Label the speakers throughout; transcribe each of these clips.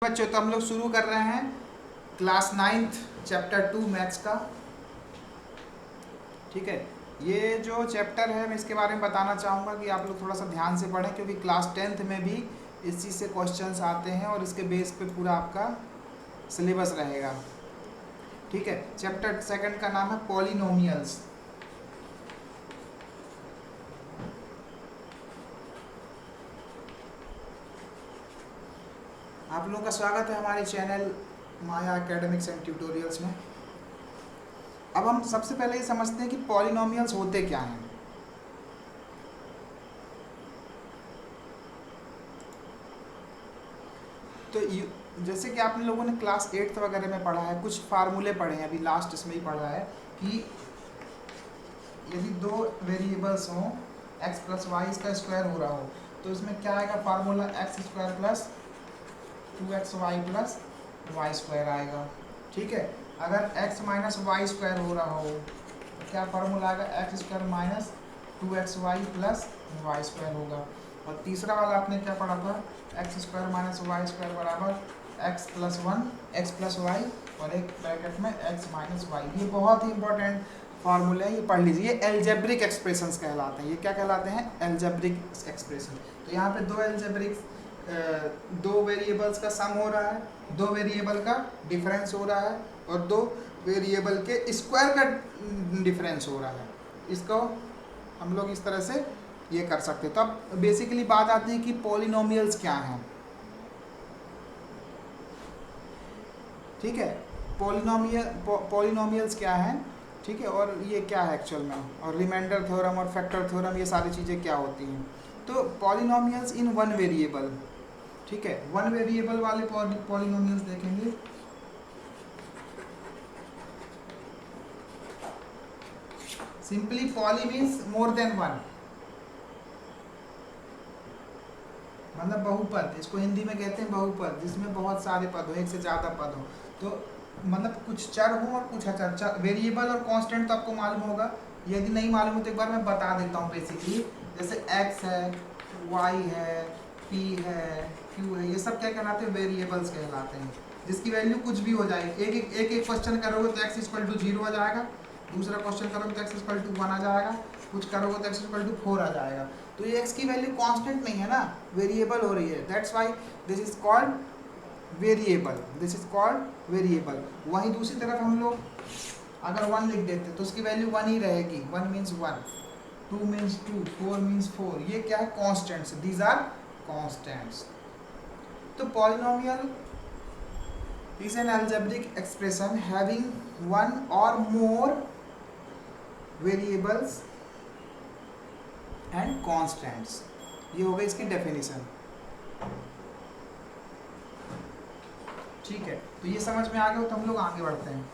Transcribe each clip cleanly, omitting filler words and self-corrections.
Speaker 1: बच्चों, तो हम लोग शुरू कर रहे हैं क्लास 9th चैप्टर 2 मैथ्स का। ठीक है, ये जो चैप्टर है मैं इसके बारे में बताना चाहूँगा कि आप लोग थोड़ा सा ध्यान से पढ़ें, क्योंकि क्लास 10th में भी इस चीज़ से क्वेश्चंस आते हैं और इसके बेस पे पूरा आपका सिलेबस रहेगा। ठीक है, चैप्टर 2 का नाम है पॉलिनोमियल्स। आप लोगों का स्वागत है हमारे channel Maya academics and tutorials में। अब हम सबसे पहले ये समझते हैं कि पॉलिनोमियल्स होते क्या हैं। तो जैसे कि आप लोगों ने क्लास 8th वगैरह में पढ़ा है, कुछ फार्मूले पढ़े हैं, अभी लास्ट इसमें ही पढ़ा है कि यदि दो वेरिएबल्स हों x प्लस वाई, इसका स्क्वायर हो रहा हो, तो इसमें क्या आएगा formula X square plus 2xy plus Y square आएगा। ठीक है, अगर x माइनस वाई स्क्वायर हो रहा हो तो क्या फार्मूला आएगा x square minus 2xy plus Y square होगा। और तीसरा वाला आपने क्या पढ़ा था, x square minus y square बराबर x plus 1 x plus y और एक ब्रैकेट में एक्स माइनस वाई। ये बहुत ही इंपॉर्टेंट फार्मूला है, ये पढ़ लीजिए। ये एल्जेब्रिक एक्सप्रेशंस कहलाते हैं। ये क्या कहलाते हैं? Algebraic expression. तो यहाँ पे दो वेरिएबल्स का सम हो रहा है, दो वेरिएबल का डिफरेंस हो रहा है और दो वेरिएबल के स्क्वायर का डिफरेंस हो रहा है। इसको हम लोग इस तरह से ये कर सकते हैं। तो अब बेसिकली बात आती है कि पॉलिनोमियल्स क्या हैं। ठीक है, पॉलिनोमियल्स क्या हैं, ठीक है, और ये क्या है एक्चुअल में, और रिमाइंडर थ्योरम और फैक्टर थ्योरम, ये सारी चीज़ें क्या होती हैं। तो पॉलिनोमियल्स इन वन वेरिएबल, ठीक है, वन वेरिएबल वाले पॉलिनोमियल्स देखेंगे। Simply poly means more than one, मतलब बहुपद। इसको हिंदी में कहते हैं बहुपद, जिसमें बहुत सारे पद हो, एक से ज़्यादा पद हो। तो मतलब कुछ चर हो और कुछ अचर। वेरिएबल और कांस्टेंट तो आपको मालूम होगा, यदि नहीं मालूम हो तो एक बार मैं बता देता हूँ। बेसिकली जैसे x है, y है, p है, q है, ये सब क्या कहलाते हैं? वेरिएबल्स कहलाते हैं, जिसकी वैल्यू कुछ भी हो जाए। एक क्वेश्चन करोगे तो x इक्वल टू 0 आ जाएगा, दूसरा क्वेश्चन करोगे तो x इक्वल टू 1 आ जाएगा, कुछ करोगे तो x इक्वल टू 4 आ जाएगा। तो ये x की वैल्यू कांस्टेंट नहीं है ना, वेरिएबल हो रही है। That's why this is called variable, this is called variable. वहीं दूसरी तरफ हम लोग अगर 1 लिख देते तो उसकी वैल्यू 1 ही रहेगी। 1 मीन्स 1, 2 मीन्स 2, 4 मीन्स 4। ये क्या है? Constants, these are constants. तो polynomial is an algebraic expression having one or more variables and constants। ये हो गई इसकी डेफिनेशन। ठीक है, तो ये समझ में आ गया तो हम लोग आगे बढ़ते हैं।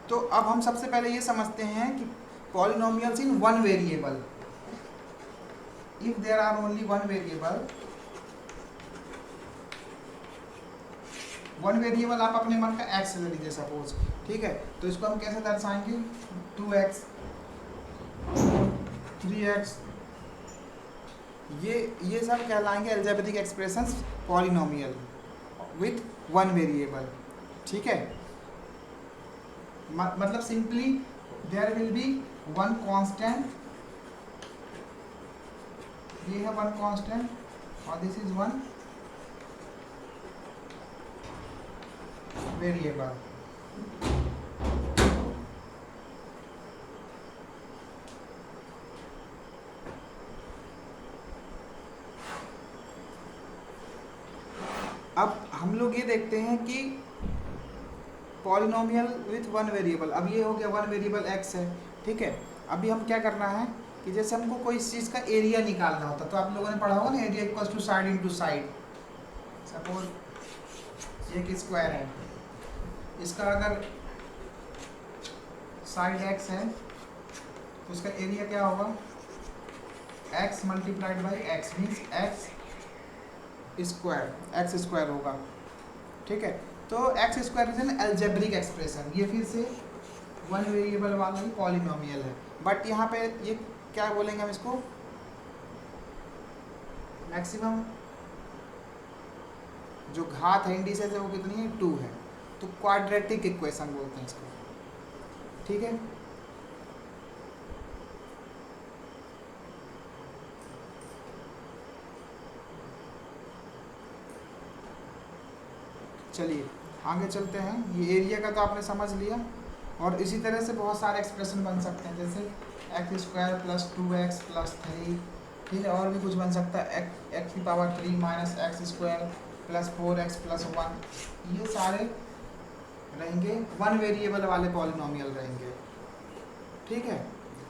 Speaker 1: तो अब हम सबसे पहले ये समझते हैं कि polynomials in one variable. If there are only one variable आप अपने मन का x ले लीजिए सपोज, ठीक है, तो इसको हम कैसे दर्शाएंगे? 2x 3x, ये सब कहलाएंगे algebraic expressions polynomial with one variable. ठीक है, मतलब simply there will be one constant, ये है वन कांस्टेंट और दिस इज वन वेरिएबल। अब हम लोग ये देखते हैं कि पॉलिनोमियल विथ वन वेरिएबल, अब ये हो गया वन वेरिएबल x है। ठीक है, अभी हम क्या करना है कि जैसे हमको कोई इस चीज़ का एरिया निकालना होता, तो आप लोगों ने पढ़ा होगा ना, area equals to side into side. Suppose एक स्क्वायर है, इसका अगर साइड x है तो उसका एरिया क्या होगा? x multiplied by x means x square होगा। ठीक है, तो x square is an algebraic expression. ये फिर से वन वेरिएबल वाला ही पॉलिनोमियल है, बट यहाँ पे ये क्या बोलेंगे हम इसको? मैक्सिमम जो घात है इंडिसेस है वो कितनी है, 2 है। तो क्वाड्रेटिक इक्वेशन बोलते हैं इसको, ठीक है। चलिए आगे चलते हैं। ये एरिया का तो आपने समझ लिया, और इसी तरह से बहुत सारे एक्सप्रेशन बन सकते हैं, जैसे x square plus 2x plus 3, ठीक है। और भी कुछ बन सकता है, एक्स की power 3 minus x square plus 4x plus 1। ये सारे रहेंगे वन वेरिएबल वाले पॉलिनोमियल रहेंगे, ठीक है।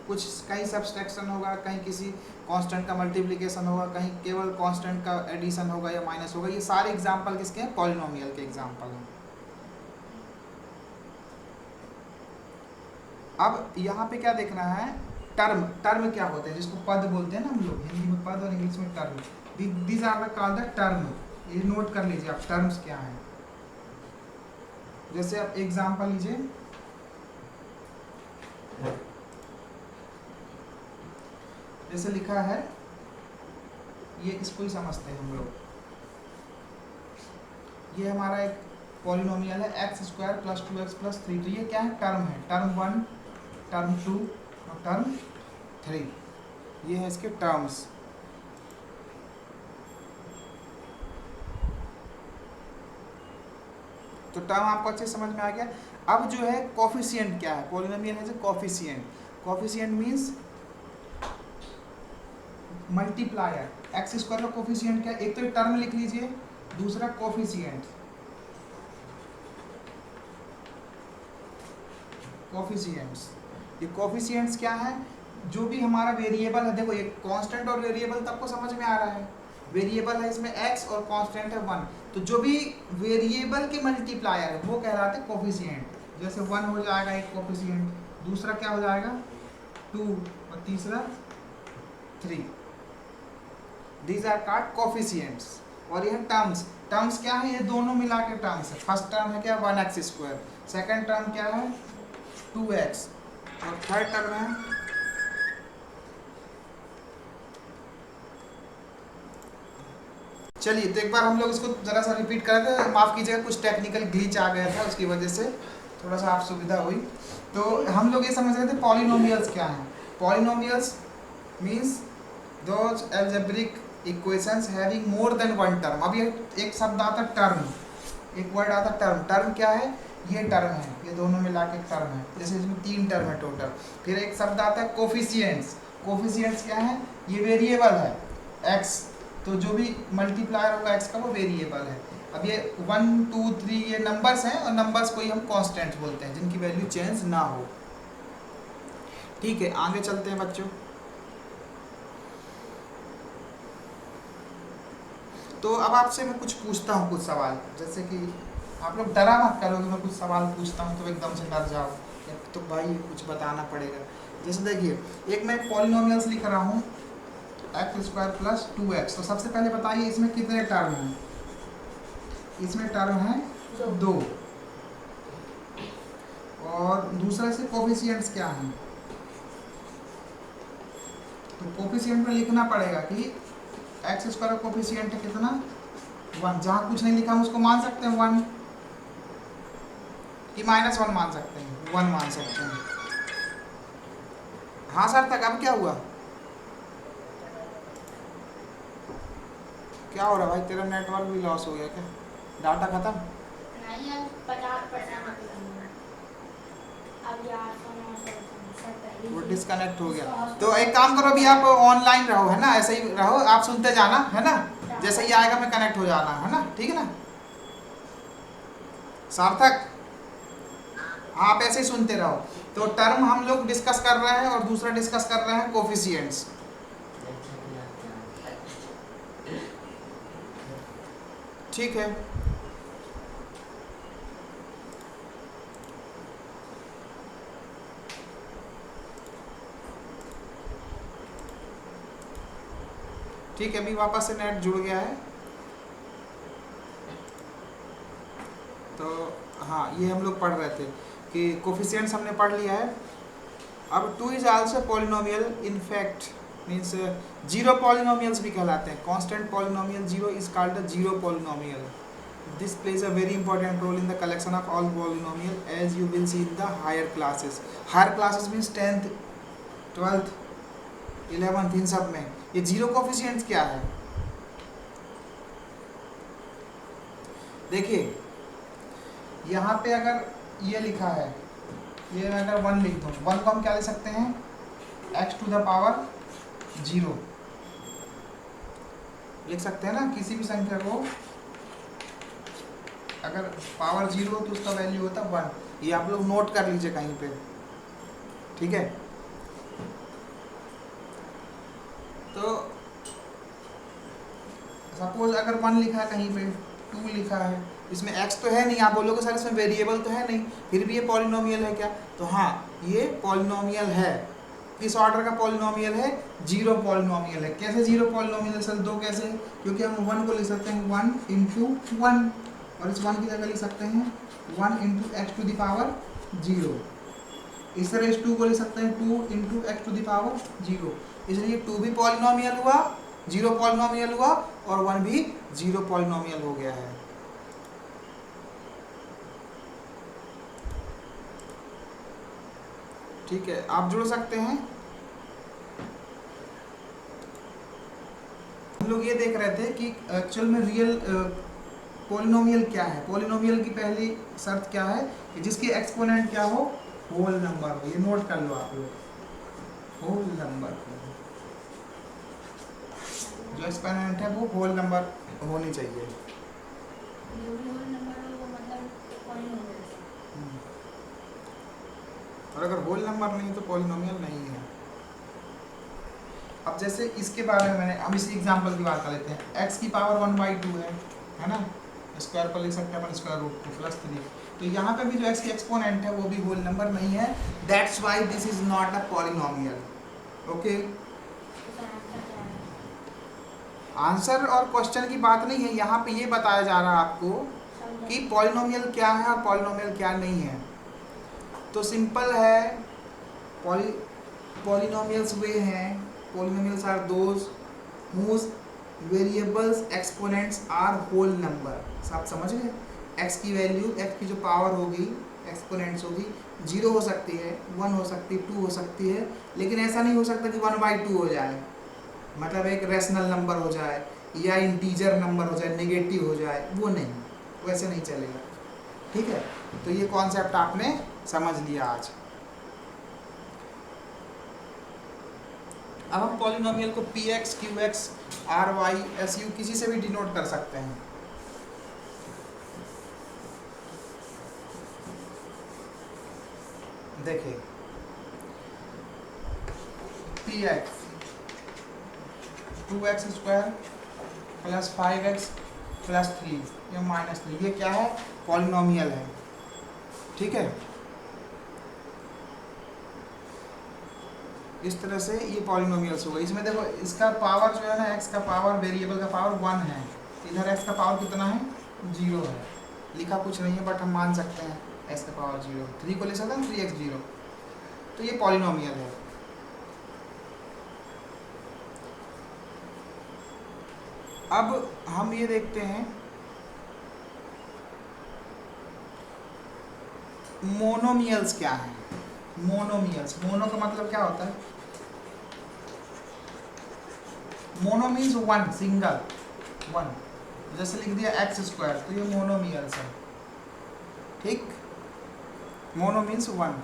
Speaker 1: कुछ कहीं सब्सट्रैक्शन होगा, कहीं किसी कांस्टेंट का मल्टीप्लिकेशन होगा, कहीं केवल कांस्टेंट का एडिशन होगा या माइनस होगा। ये सारे एग्जांपल किसके हैं, पॉलिनोमियल के एग्जांपल हैं। अब यहाँ पे क्या देखना है, टर्म। टर्म क्या होते हैं, जिसको पद बोलते हैं ना हम लोग, हिंदी में पद और इंग्लिश में term. These are the called the term. ये नोट कर लीजिए आप, टर्म्स क्या हैं। जैसे आप एग्जांपल लीजिए, जैसे लिखा है, ये इसको ही समझते हैं हम लोग। ये हमारा एक पॉलिनोमियल है x square plus 2x plus 3। तो ये क्या है, टर्म है। टर्म 1, टर्म 2 और टर्म 3, ये है इसके टर्म्स। तो टर्म आपको अच्छे समझ में आ गया। अब जो है कोफिशिएंट क्या है, पॉलिनोमियल है जो coefficient. Coefficient means multiplier. X square का कोफिशिएंट क्या है, एक तो टर्म लिख लीजिए, दूसरा कोफिशिएंट। कोफिशिएंट्स, ये कोफिशिएंट्स क्या है, जो भी हमारा वेरिएबल है। देखो ये कांस्टेंट और वेरिएबल तो आपको समझ में आ रहा है। वेरिएबल है इसमें x और कांस्टेंट है 1, तो जो भी वेरिएबल के मल्टीप्लायर है वो कहलाते हैं कोफिशिएंट। जैसे 1 हो जाएगा एक कोफिशिएंट, दूसरा क्या हो जाएगा 2 और तीसरा 3। These are called coefficients. और ये टर्म्स। टर्म्स क्या है, ये दोनों मिला के टर्म्स है। फर्स्ट टर्म है क्या 1x स्क्वायर, सेकेंड टर्म क्या है 2x, और थर्ड टर्म है चलिए तो एक बार हम लोग इसको ज़रा सा रिपीट कर रहे थे, माफ़ कीजिएगा कुछ टेक्निकल ग्लिच आ गया था, उसकी वजह से थोड़ा सा आप सुविधा हुई। तो हम लोग ये समझ रहे थे पॉलिनोमियल्स क्या हैं। Polynomials means those algebraic equations having more than one term. अब ये एक शब्द आता है टर्म, एक वर्ड आता है टर्म। टर्म क्या है, ये टर्म है, ये दोनों मिला के टर्म है। जैसे इसमें 3 टर्म है टोटल। फिर एक शब्द आता है कोफिशिएंट्स। कोफिशिएंट्स क्या है, ये वेरिएबल है x, तो जो भी मल्टीप्लायर होगा x का वो वेरिएबल है। अब ये 1 2 3 ये नंबर्स हैं, और नंबर्स को ही हम कांस्टेंट बोलते हैं, जिनकी वैल्यू चेंज ना हो। ठीक है, आगे चलते हैं बच्चों। तो अब आपसे मैं कुछ पूछता हूँ, कुछ सवाल, जैसे कि आप लोग डरा मत करो कि मैं कुछ सवाल पूछता हूँ तो एकदम से डर जाओ, तो भाई कुछ बताना पड़ेगा। जैसे देखिए, एक मैं पॉलिनोमियल्स लिख रहा हूँ एक्स स्क्वायर प्लस 2x। तो सबसे पहले बताइए इसमें कितने टर्म हैं। इसमें टर्म है 2, और दूसरा से कोफिशिएंट्स क्या हैं। तो कोफिशिएंट में लिखना पड़ेगा कि एक्स स्क्वायर का कोफिशिएंट है कितना 1। जहाँ कुछ नहीं लिखा हम उसको मान सकते हैं 1, कि -1 मान सकते हैं, 1 मान सकते हैं। हाँ सर तक अब क्या हुआ, क्या हो रहा भाई, तेरा नेटवर्क भी लॉस हो गया क्या, डाटा खत्म?
Speaker 2: नहीं है, 50%
Speaker 1: वो डिस्कनेक्ट हो गया। तो एक काम करो, अभी आप ऑनलाइन रहो, है ना, ऐसे ही रहो, आप सुनते जाना, है ना, जैसे ही आएगा मैं कनेक्ट हो जाना, है ना, ठीक है ना सार्थक। आप ऐसे ही सुनते रहो। तो टर्म हम लोग डिस्कस कर रहे हैं, और दूसरा डिस्कस कर रहे हैं कोफिशिएंट्स। ठीक है, ठीक है, अभी वापस से नेट जुड़ गया है। तो हाँ, ये हम लोग पढ़ रहे थे कि कोफिशिएंट्स हमने पढ़ लिया है। अब 2 is also polynomial in fact means zero polynomials भी कहलाते हैं. Constant polynomial zero is called the zero polynomial. This plays a very important role in the collection of all polynomial, as you will see in the higher classes. Higher classes means 10th, 12th, 11th, इन सब में ये zero coefficients क्या है. देखिए यहाँ पे अगर ये लिखा है, ये मैं अगर 1 लिख दूँ, 1 को हम क्या लिख सकते हैं, x टू द पावर 0 लिख सकते हैं ना. किसी भी संख्या को अगर पावर 0 हो तो उसका वैल्यू होता है 1. ये आप लोग नोट कर लीजिए कहीं पे, ठीक है. तो सपोज अगर 1 लिखा है कहीं पे, 2 लिखा है, इसमें x तो है नहीं. आप बोलोगे सर इसमें वेरिएबल तो है नहीं, फिर भी ये पॉलिनोमियल है क्या. तो हाँ, ये पॉलिनोमियल है. किस ऑर्डर का पॉलिनोमियल है, जीरो पॉलिनोमियल है. कैसे जीरो पॉलिनोमियल है सर, 2 कैसे, क्योंकि हम 1 को लिख सकते हैं 1 इंटू 1, और इस 1 की जगह लिख सकते हैं 1 into X to the power 0. इस तरह इस 2 को लिख सकते हैं 2 into X to the power 0. इसलिए 2 भी पॉलिनोमियल हुआ, जीरो पॉलिनोमियल हुआ, और 1 भी जीरो पॉलिनोमियल हो गया है. ठीक है, आप जोड़ सकते हैं. हम लोग ये देख रहे थे कि एक्चुअल में रियल पॉलिनोमियल क्या है. पॉलिनोमियल की पहली शर्त क्या है कि जिसकी एक्सपोनेंट क्या हो, होल नंबर हो. ये नोट कर लो आप लोग, होल नंबर हो. जो एक्सपोनेंट है वो होल नंबर होनी चाहिए.
Speaker 2: जो भी होल नंबर हो वो मतलब पॉलिनोमियल है.
Speaker 1: और अगर होल नंबर नहीं तो पॉलिनोमियल नहीं है. अब जैसे इसके बारे में हम इसी एग्जांपल की बात कर लेते हैं. x की पावर 1/2 है ना. स्क्वायर पर लिख सकते हैं अपन स्क्वायर रूट को +3. तो यहाँ पे भी जो x की एक्सपोनेंट है वो भी होल नंबर नहीं है. That's why this is not a polynomial. Okay, answer और क्वेश्चन की बात नहीं है. यहाँ पे ये बताया जा रहा है आपको कि पॉलिनोमियल क्या है और पॉलिनोमियल क्या नहीं है. तो सिंपल है. पॉलिनोमियल्स वे हैं, polynomials are those whose variables exponents are whole number. आप समझ गए. x की वैल्यू, x की जो पावर होगी, एक्सपोनेंट्स होगी, 0 हो सकती है, 1 हो सकती है, 2 हो सकती है, लेकिन ऐसा नहीं हो सकता कि 1/2 हो जाए, मतलब एक रेशनल नंबर हो जाए या इंटीजर नंबर हो जाए, नेगेटिव हो जाए, वो नहीं, वैसे नहीं चलेगा. ठीक है, तो ये कॉन्सेप्ट आपने समझ लिया आज. अब हम पॉलिनोमियल को px, qx, ry, su किसी से भी डिनोट कर सकते हैं. देखिए px 2x square plus 5x plus 3 या -3, ये क्या है, पॉलिनोमियल है. ठीक है, इस तरह से ये पॉलिनोमियल्स होगा. इसमें देखो इसका पावर जो है ना, x का पावर, वेरिएबल का पावर 1 है, इधर x का पावर कितना है, 0 है. लिखा कुछ नहीं है बट हम मान सकते हैं x का पावर 0. 3 को ले सकते हैं 3x 0. तो ये पॉलिनोमियल है. अब हम ये देखते हैं मोनोमियल्स क्या है. मोनोमियल्स, मोनो का मतलब क्या होता है, मोनो मीन्स 1, सिंगल 1. जैसे लिख दिया x स्क्वायर, तो ये मोनोमियल्स है. ठीक, मोनो मीन्स 1.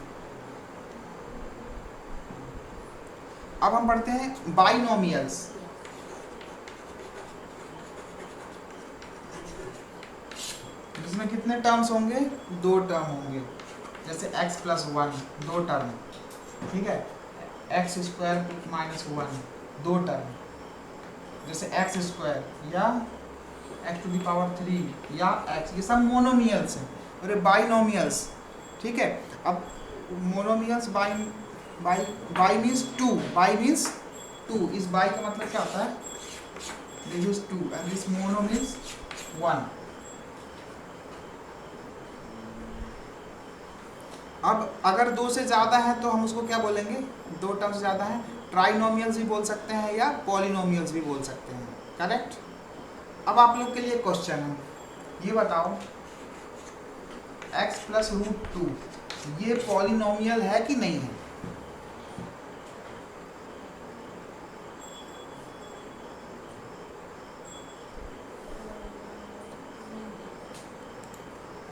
Speaker 1: अब हम पढ़ते हैं बाइनोमियल्स. जिसमें कितने टर्म्स होंगे, 2 टर्म होंगे. जैसे x प्लस 1, 2 टर्म. ठीक है, x स्क्वायर -1, 2 टर्म. जैसे x स्क्वायर या x टू द पावर 3 या x, ये सब मोनोमियल्स हैं. और ये बाइनोमियल्स. ठीक है, अब monomials by means 2, by means 2. इस बाई का मतलब क्या होता है, this is 2 and this mono means 1. अब अगर 2 से ज़्यादा है तो हम उसको क्या बोलेंगे, 2 टर्म से ज़्यादा है ट्राइनोमियल्स भी बोल सकते हैं या पॉलिनोमियल्स भी बोल सकते हैं, करेक्ट। अब आप लोग के लिए क्वेश्चन है, ये बताओ x प्लस रूट 2 ये पॉलिनोमियल है कि नहीं है?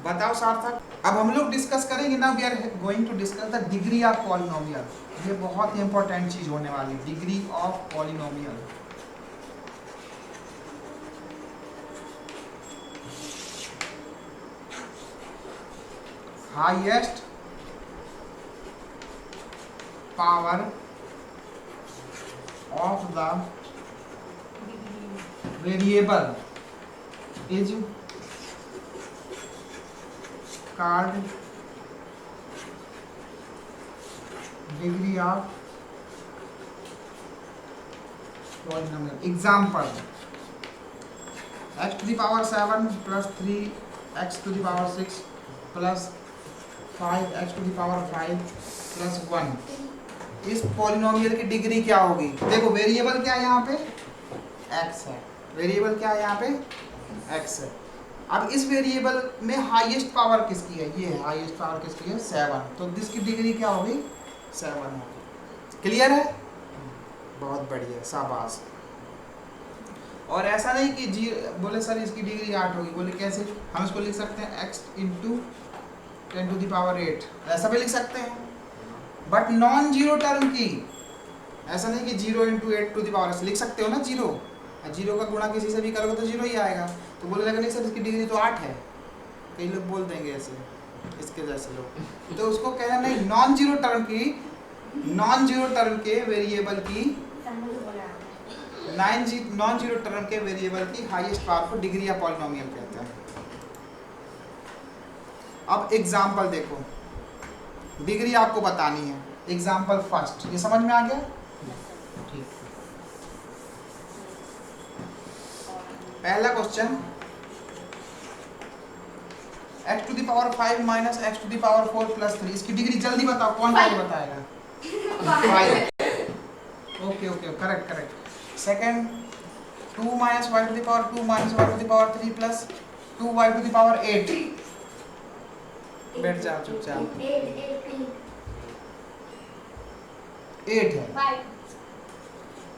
Speaker 1: बताओ सार्थक। अब हम लोग डिस्कस करेंगे ना, we are going to discuss the degree of polynomial. ये बहुत ही इंपॉर्टेंट चीज होने वाली, degree of polynomial. Highest power of the variable is called degree of polynomial. Example: x to the power 7 plus 3x to the power 6 plus 5x to the power 5 plus 1। इस polynomial की degree क्या होगी? देखो variable क्या है यहाँ पे, x है। वेरिएबल क्या है यहाँ पे, x है। अब इस वेरिएबल में हाईएस्ट पावर किसकी है? ये है हाईएस्ट पावर किसकी है, 7। तो इसकी डिग्री क्या होगी, 7 होगी। क्लियर है? बहुत बढ़िया, शाबाश। और ऐसा नहीं कि जी बोले सर इसकी डिग्री 8 होगी, बोले कैसे? हम इसको लिख सकते हैं x into 10 to the power 8, ऐसा भी लिख सकते हैं। बट नॉन जीरो टर्म की ऐसा नहीं कि 0 इंटू 8 टू द पावर, ऐसे लिख सकते हो ना। 0 का गुणा किसी से भी करोगे तो 0 ही आएगा। तो बोले लगा नहीं सर इसकी डिग्री तो 8 है, कई लोग बोल देंगे ऐसे, इसके जैसे लोग। तो उसको कहना नहीं, नॉन जीरो टर्म के वेरिएबल की नॉन जीरो टर्म के वेरिएबल की हाईएस्ट पावर को डिग्री या पॉलिनोमियल कहते हैं। अब एग्जाम्पल देखो, डिग्री आपको बतानी है। एग्जाम्पल फर्स्ट, ये समझ में आ गया? ठीक। पहला question, x to the power 5 minus X to the power 4 plus 3, इसकी डिग्री जल्दी बताओ, कौन पहले बताएगा? 5। Okay, correct. Second, 2 minus Y to the power 2 minus Y to the power 3 plus 2 Y to the power 8। बैठ जाओ चुपचाप। 8 है,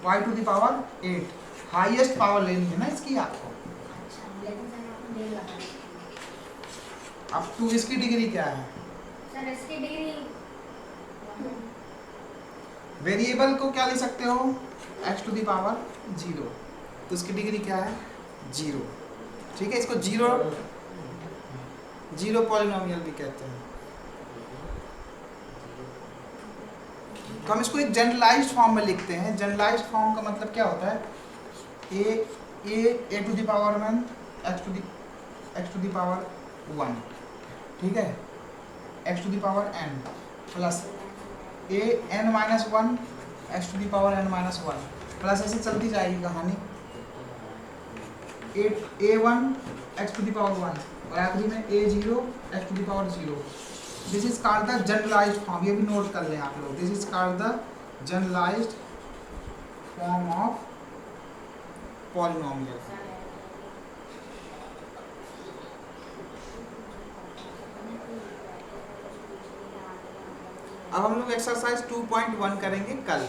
Speaker 1: Y to the power 8। Highest power लेनी है ना इसकी आपको। अब 2 इसकी डिग्री क्या है?
Speaker 2: सर इसकी डिग्री
Speaker 1: वेरिएबल को क्या ले सकते हो, x टू द पावर 0, तो इसकी डिग्री क्या है, 0। ठीक है, इसको जीरो पॉलिनोमियल भी कहते हैं। तो हम इसको एक जनरलाइज्ड फॉर्म में लिखते हैं। जनरलाइज्ड फॉर्म का मतलब क्या होता है, a to the power 1 x to the power 1, ठीक है, x to the power n plus n minus 1 x to the power n minus 1 plus, ऐसे चलती जाएगी कहानी। a1 x to the power 1 और आखिरी में a0 x to the power 0। This is called the generalized form. ये भी नोट कर लें आप लोग, this is called the generalized form of polynomial. अब हम लोग एक्सरसाइज 2.1 करेंगे कल।